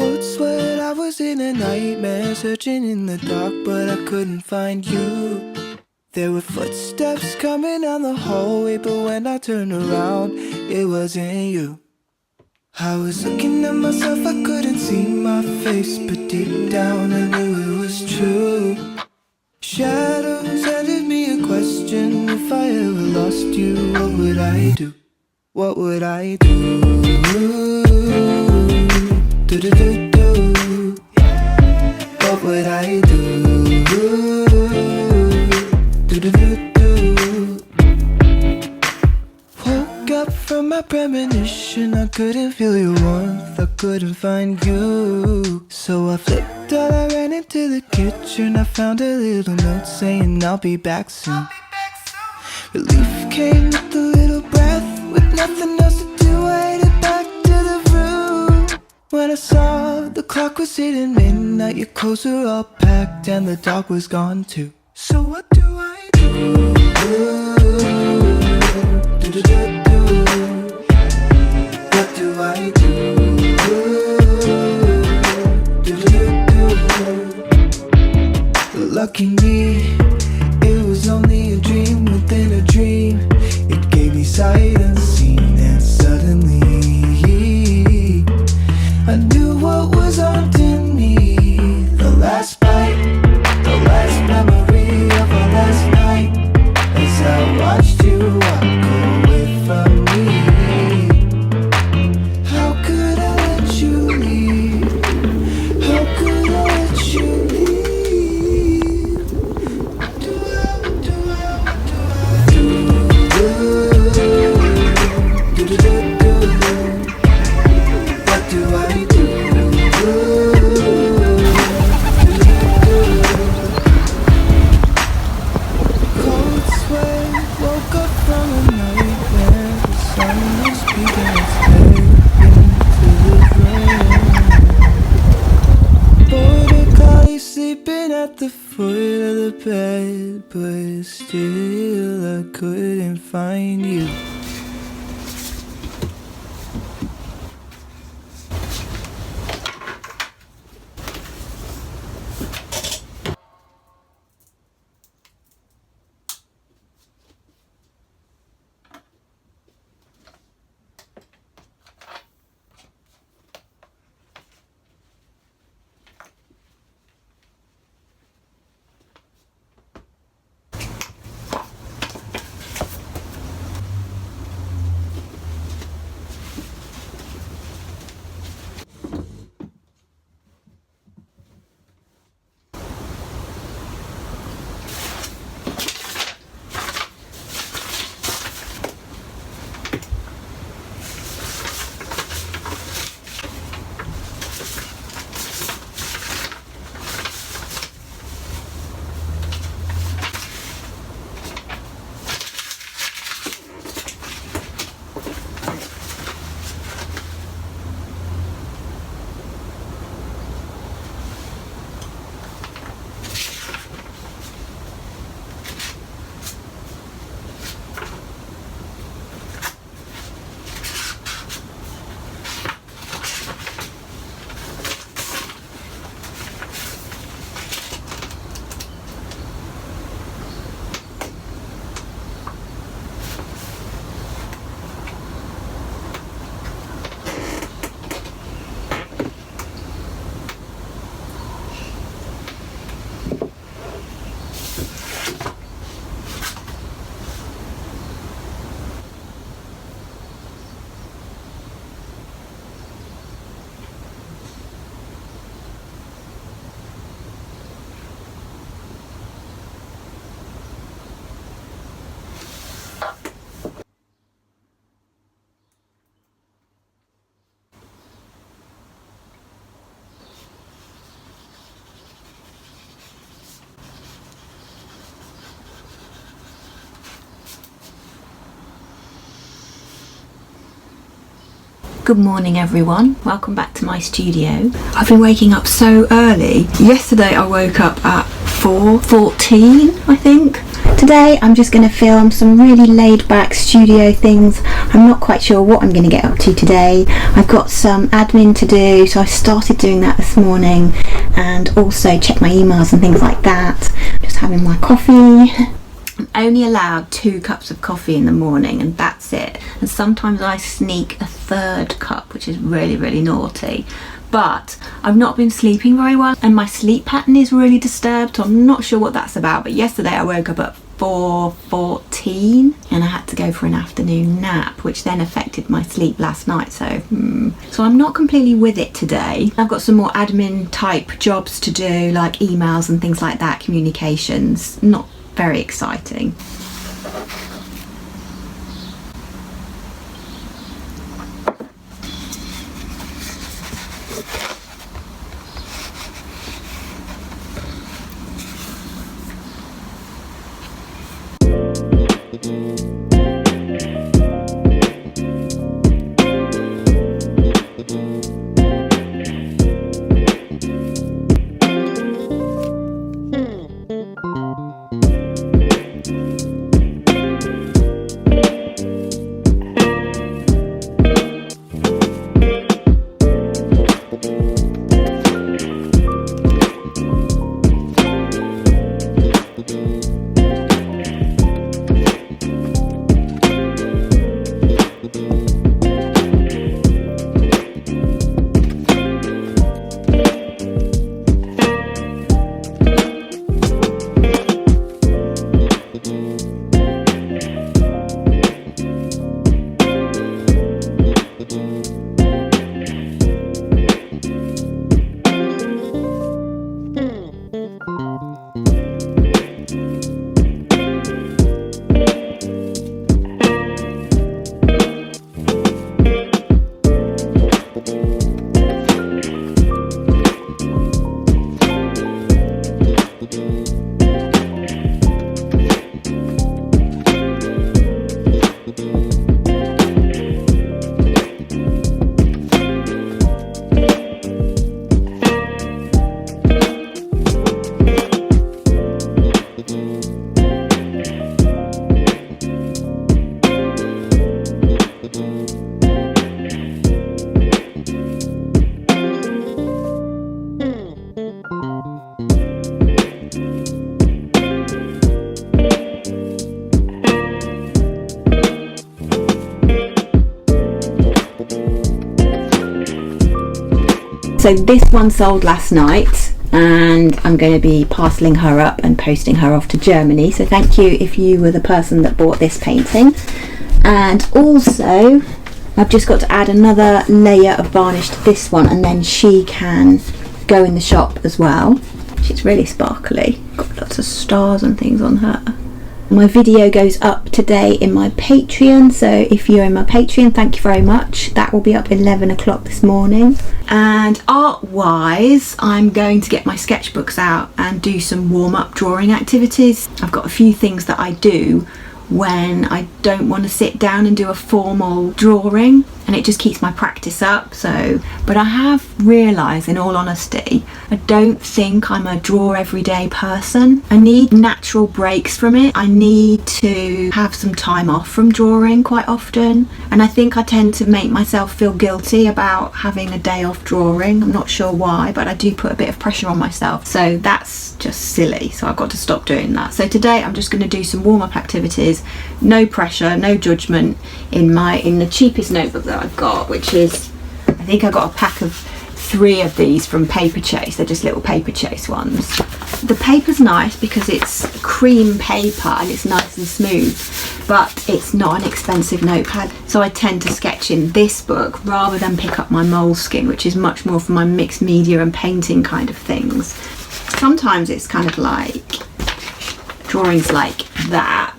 Cold sweat, I was in a nightmare, searching in the dark, but I couldn't find you. There were footsteps coming down the hallway, but when I turned around, it wasn't you. I was looking at myself, I couldn't see my face, but deep down I knew it was true. Shadows handed me a question: if I ever lost you, what would I do? What would I do? Do-do-do-do. What would I do? Do-do-do-do. Woke up from my premonition, I couldn't feel your warmth, I couldn't find you. So I flipped out, I ran into the kitchen, I found a little note saying I'll be back soon. Relief came with a little breath, with nothing else to do, I headed back to the room. When I saw the clock was hitting midnight, your clothes were all packed and the dog was gone too. So what do I do? What do I do? Lucky me, it was only a dream within a dream. It gave me sight unseen, and suddenly I knew what was haunting me. The last bite, the last memory of our last night, as I watched you walk away from me. How could I let you leave? How could I let you leave? What do I do? What do I do? Cold sweat, woke up from a nightmare. The sun was peeking its head into the rain. Border collie sleeping at the foot of the bed, but still I couldn't find you. Good morning everyone, welcome back to my studio. I've been waking up so early. Yesterday I woke up at 4:14 I think. Today I'm just going to film some really laid back studio things. I'm not quite sure what I'm going to get up to today. I've got some admin to do, so I started doing that this morning, and also check my emails and things like that. Just having my coffee. I'm only allowed 2 cups of coffee in the morning, and that's it. And sometimes I sneak a 3rd cup, which is really, really naughty. But I've not been sleeping very well, and my sleep pattern is really disturbed, so I'm not sure what that's about. But yesterday I woke up at 4:14 and I had to go for an afternoon nap, which then affected my sleep last night. So I'm not completely with it today. I've got some more admin type jobs to do, like emails and things like that, communications. Not very exciting. So this one sold last night, and I'm going to be parceling her up and posting her off to Germany. So thank you if you were the person that bought this painting. And also I've just got to add another layer of varnish to this one, and then she can go in the shop as well. She's really sparkly, got lots of stars and things on her. My video goes up today in my Patreon, so if you're in my Patreon, thank you very much. That will be up 11 o'clock this morning. And art-wise, I'm going to get my sketchbooks out and do some warm-up drawing activities. I've got a few things that I do when I don't want to sit down and do a formal drawing, and it just keeps my practice up. But I have realised, in all honesty, I don't think I'm a draw everyday person. I need natural breaks from it. I need to have some time off from drawing quite often, and I think I tend to make myself feel guilty about having a day off drawing. I'm not sure why, but I do put a bit of pressure on myself, so that's just silly. So I've got to stop doing that. So today I'm just going to do some warm-up activities, no pressure, no judgment, in the cheapest notebook that I've got, which is, I think I got a pack of 3 of these from Paper Chase. They're just little Paper Chase ones. The paper's nice because it's cream paper and it's nice and smooth, but it's not an expensive notepad, so I tend to sketch in this book rather than pick up my Moleskine, which is much more for my mixed media and painting kind of things. Sometimes it's kind of like drawings like that,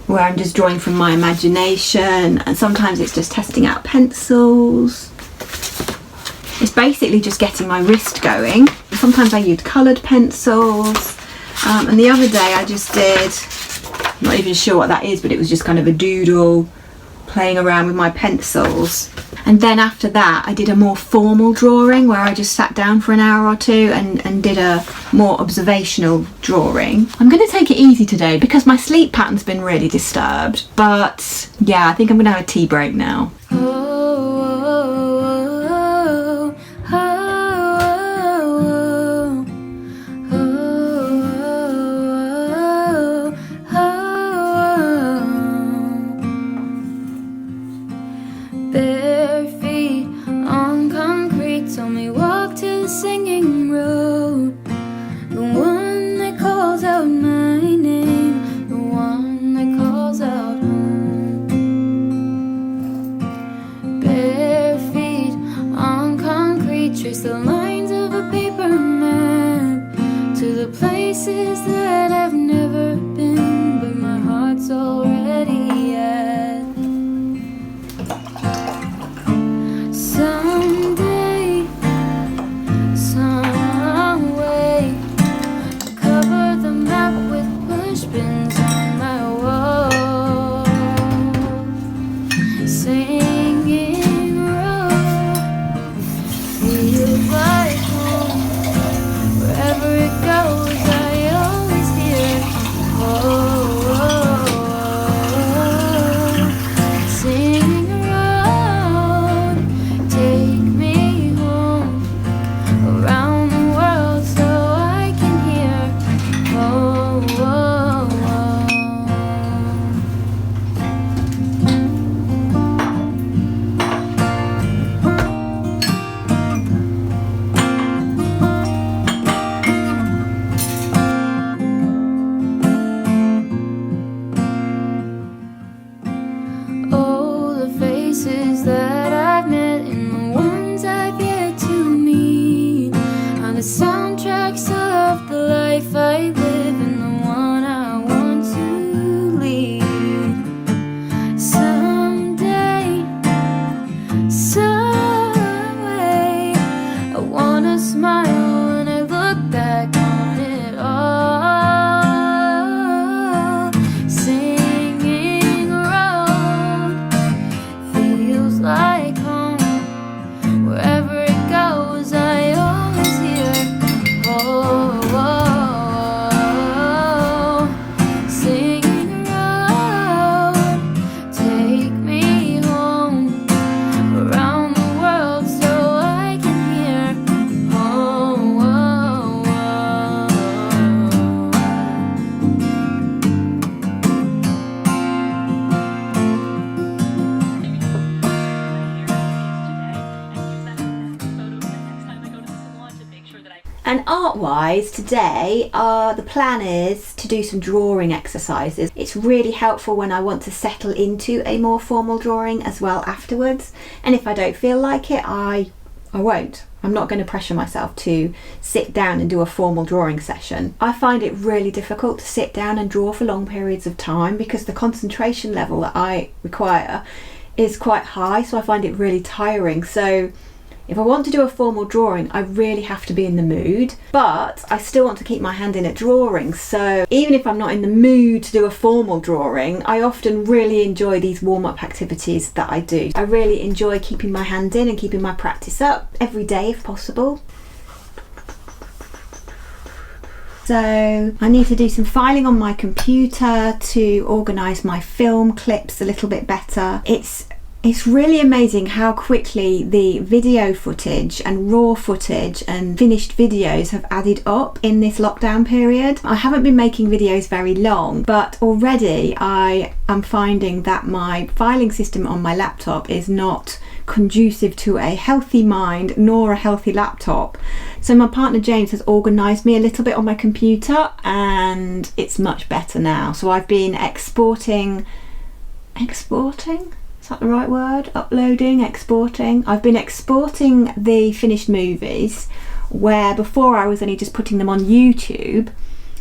where I'm just drawing from my imagination, and sometimes it's just testing out pencils. It's basically just getting my wrist going. Sometimes I use coloured pencils, and the other day I just did, I'm not even sure what that is, but it was just kind of a doodle playing around with my pencils. And then after that I did a more formal drawing where I just sat down for an hour or two and did a more observational drawing. I'm going to take it easy today because my sleep pattern's been really disturbed, but yeah, I think I'm going to have a tea break now. And art-wise, today the plan is to do some drawing exercises. It's really helpful when I want to settle into a more formal drawing as well afterwards. And if I don't feel like it, I won't. I'm not going to pressure myself to sit down and do a formal drawing session. I find it really difficult to sit down and draw for long periods of time because the concentration level that I require is quite high, so I find it really tiring. So if I want to do a formal drawing, I really have to be in the mood, but I still want to keep my hand in at drawing. So even if I'm not in the mood to do a formal drawing, I often really enjoy these warm-up activities that I do. I really enjoy keeping my hand in and keeping my practice up every day if possible. So I need to do some filing on my computer to organise my film clips a little bit better. It's really amazing how quickly the video footage and raw footage and finished videos have added up in this lockdown period. I haven't been making videos very long, but already I am finding that my filing system on my laptop is not conducive to a healthy mind nor a healthy laptop. So my partner James has organised me a little bit on my computer and it's much better now. So I've been exporting? Is that the right word? Uploading, exporting. I've been exporting the finished movies where before I was only just putting them on YouTube.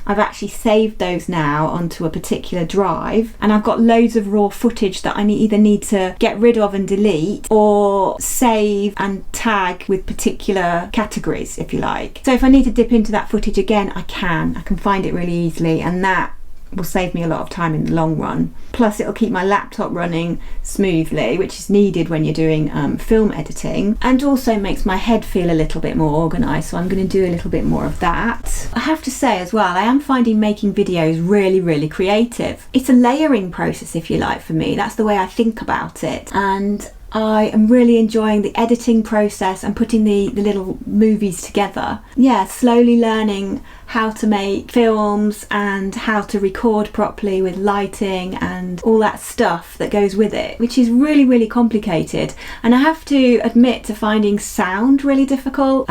I've actually saved those now onto a particular drive and I've got loads of raw footage that I either need to get rid of and delete or save and tag with particular categories, if you like. So if I need to dip into that footage again, I can find it really easily, and that will save me a lot of time in the long run. Plus it'll keep my laptop running smoothly, which is needed when you're doing film editing, and also makes my head feel a little bit more organised, so I'm going to do a little bit more of that. I have to say as well, I am finding making videos really creative. It's a layering process, if you like, for me. That's the way I think about it, and I am really enjoying the editing process and putting the little movies together. Yeah, slowly learning how to make films and how to record properly with lighting and all that stuff that goes with it, which is really complicated. And I have to admit to finding sound really difficult.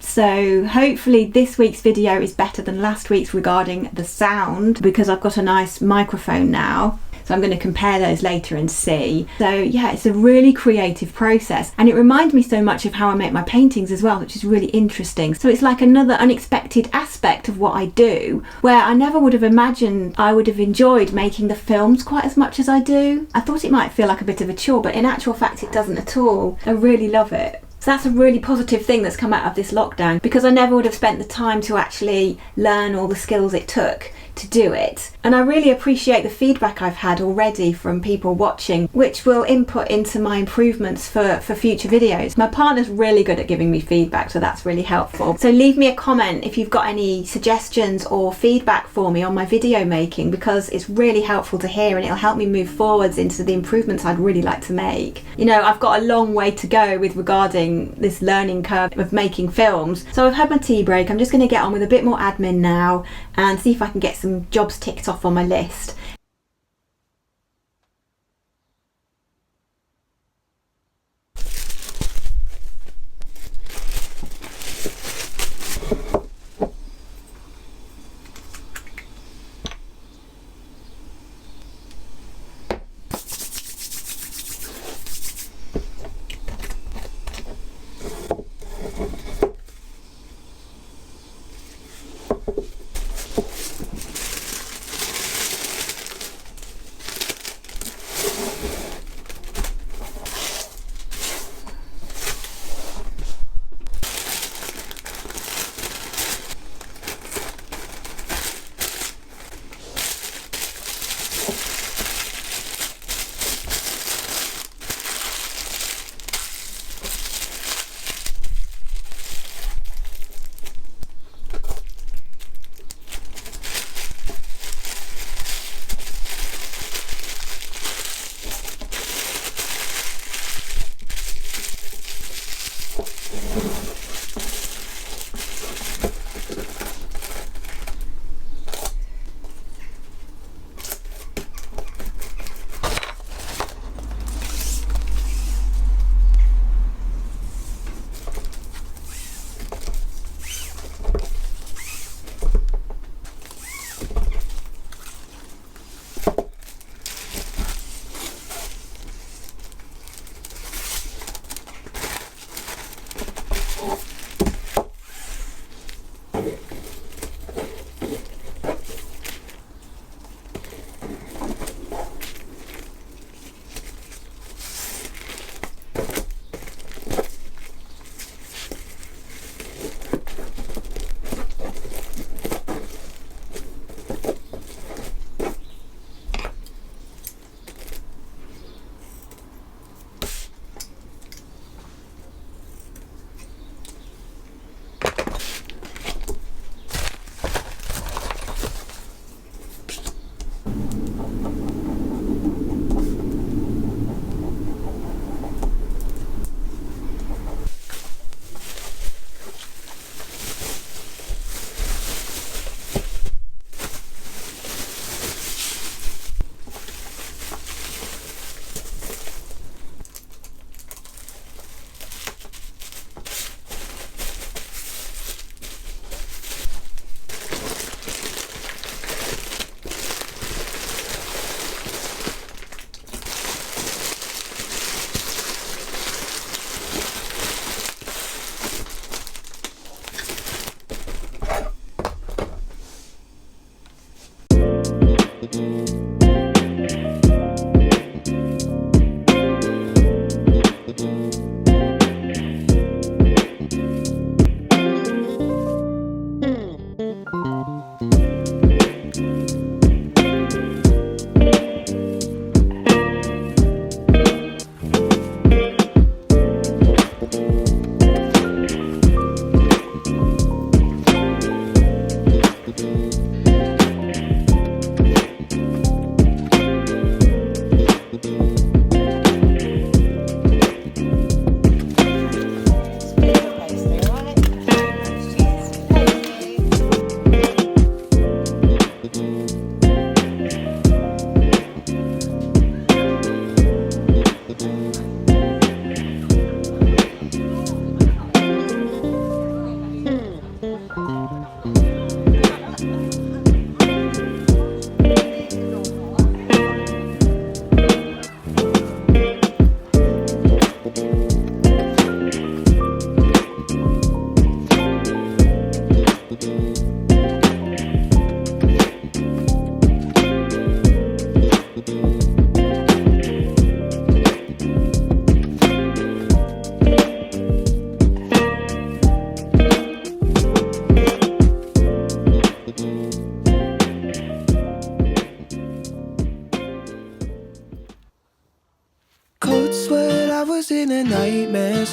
So hopefully this week's video is better than last week's regarding the sound, because I've got a nice microphone now. So I'm going to compare those later and see. So yeah, it's a really creative process, and it reminds me so much of how I make my paintings as well, which is really interesting. So it's like another unexpected aspect of what I do, where I never would have imagined I would have enjoyed making the films quite as much as I do. I thought it might feel like a bit of a chore, but in actual fact it doesn't at all. I really love it. So that's a really positive thing that's come out of this lockdown, because I never would have spent the time to actually learn all the skills it took to do it. And I really appreciate the feedback I've had already from people watching, which will input into my improvements for future videos. My partner's really good at giving me feedback, so that's really helpful. So leave me a comment if you've got any suggestions or feedback for me on my video making, because it's really helpful to hear, and it'll help me move forwards into the improvements I'd really like to make. You know, I've got a long way to go with regarding this learning curve of making films. So I've had my tea break. I'm just going to get on with a bit more admin now and see if I can get some jobs ticked off on my list.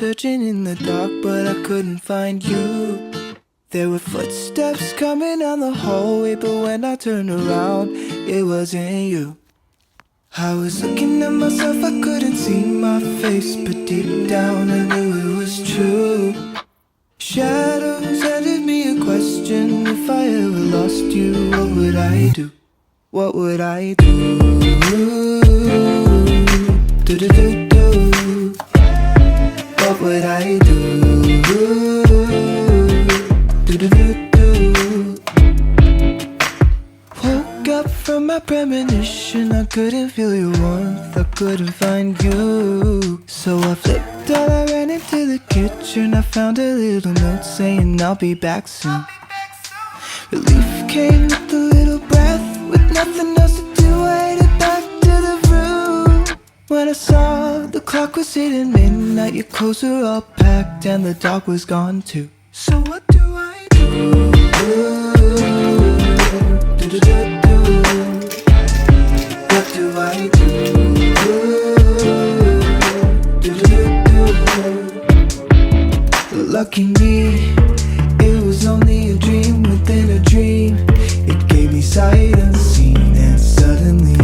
searching in the dark, but I couldn't find you. There were footsteps coming down the hallway, but when I turned around, it wasn't you. I was looking at myself, I couldn't see my face, but deep down I knew it was true. Shadows handed me a question: if I ever lost you, what would I do? What would I do? Do-do-do-do. What would I do? Do-do-do-do. Woke up from my premonition, I couldn't feel your warmth, I couldn't find you. So I flipped out, I ran into the kitchen, I found a little note saying I'll be back soon. Relief came with a little breath, with nothing else to do, I headed back to the room. When I saw the clock was hitting midnight, your clothes were all packed and the dog was gone too. So what do I do? Do-do-do-do. What do I do? Do-do-do-do. Lucky me, it was only a dream within a dream. It gave me sight unseen, and suddenly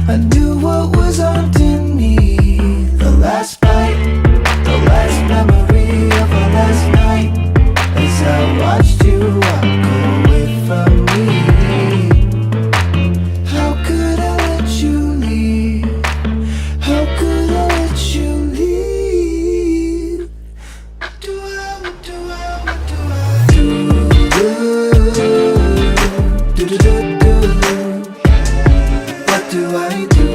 I knew what was haunting me. The last bite, the last memory of our last night, as I watched you walk away from me. How could I let you leave? How could I let you leave? What do I do? Do-do-do-do. What do I do?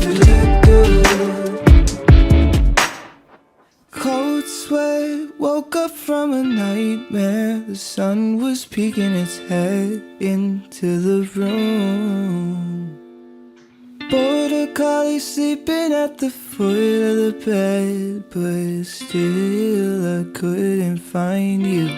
Do-do-do-do. Cold sweat, woke up from a nightmare. The sun was peeking its head into the room. Border collie sleeping at the foot of the bed, but still I couldn't find you.